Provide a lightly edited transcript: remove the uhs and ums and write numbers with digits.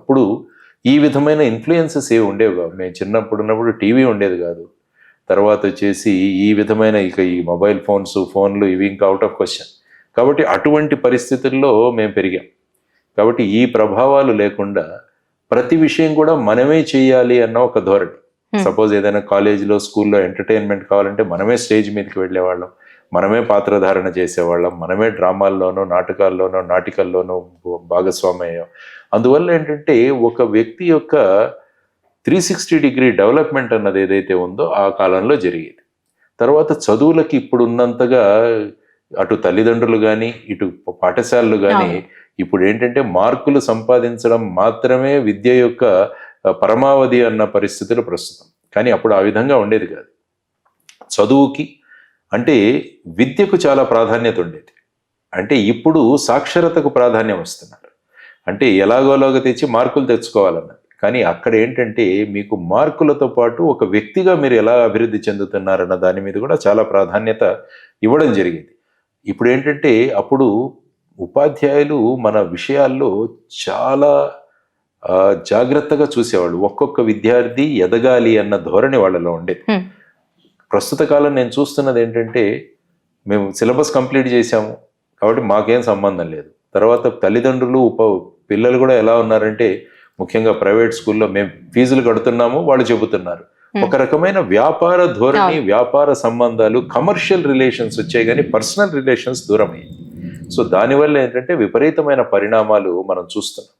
అప్పుడు ఈ విధమైన ఇన్ఫ్లుయెన్సెస్ ఏ ఉండేవి కావు. మేము చిన్నప్పుడు ఉన్నప్పుడు టీవీ ఉండేది కాదు. తర్వాత వచ్చేసి ఈ విధమైన ఇక ఈ మొబైల్ ఫోన్లు ఇవి ఇంకా అవుట్ ఆఫ్ క్వశ్చన్. కాబట్టి అటువంటి పరిస్థితుల్లో మేము పెరిగాం. కాబట్టి ఈ ప్రభావాలు లేకుండా ప్రతి విషయం కూడా మనమే చేయాలి అన్న ఒక ధోరణి. సపోజ్ ఏదైనా కాలేజీలో స్కూల్లో ఎంటర్టైన్మెంట్ కావాలంటే మనమే స్టేజ్ మీదకి వెళ్ళేవాళ్ళం, మనమే పాత్రధారణ చేసేవాళ్ళం, మనమే డ్రామాల్లోనో నాటికల్లోనో భాగస్వామ్యం అయ్యాం. అందువల్ల ఏంటంటే ఒక వ్యక్తి యొక్క 360 డెవలప్మెంట్ అన్నది ఏదైతే ఉందో ఆ కాలంలో జరిగేది. తర్వాత చదువులకి ఇప్పుడు ఉన్నంతగా అటు తల్లిదండ్రులు కానీ ఇటు పాఠశాలలు కానీ ఇప్పుడు ఏంటంటే మార్కులు సంపాదించడం మాత్రమే విద్య యొక్క పరమావధి అన్న పరిస్థితులు ప్రస్తుతం. కానీ అప్పుడు ఆ విధంగా ఉండేది కాదు. చదువుకి అంటే విద్యకు చాలా ప్రాధాన్యత ఉండేది. అంటే ఇప్పుడు సాక్షరతకు ప్రాధాన్యం వస్తున్నారు. అంటే ఎలాగోలాగా తెచ్చి మార్కులు తెచ్చుకోవాలన్నది. కానీ అక్కడ ఏంటంటే మీకు మార్కులతో పాటు ఒక వ్యక్తిగా మీరు ఎలా అభివృద్ధి చెందుతున్నారన్న దాని మీద కూడా చాలా ప్రాధాన్యత ఇవ్వడం జరిగింది. ఇప్పుడు ఏంటంటే అప్పుడు ఉపాధ్యాయులు మన విషయాల్లో చాలా జాగ్రత్తగా చూసేవాళ్ళు. ఒక్కొక్క విద్యార్థి ఎదగాలి అన్న ధోరణి వాళ్ళలో ఉండేది. ప్రస్తుత కాలం నేను చూస్తున్నది ఏంటంటే మేము సిలబస్ కంప్లీట్ చేశాము కాబట్టి మాకేం సంబంధం లేదు. తర్వాత తల్లిదండ్రులు పిల్లలు కూడా ఎలా ఉన్నారంటే ముఖ్యంగా ప్రైవేట్ స్కూల్లో మేము ఫీజులు కడుతున్నాము వాళ్ళు చెబుతున్నారు. ఒక రకమైన వ్యాపార ధోరణి, వ్యాపార సంబంధాలు, కమర్షియల్ రిలేషన్స్ వచ్చాయి కానీ పర్సనల్ రిలేషన్స్ దూరం అయ్యాయి. సో దానివల్ల ఏంటంటే విపరీతమైన పరిణామాలు మనం చూస్తున్నాం.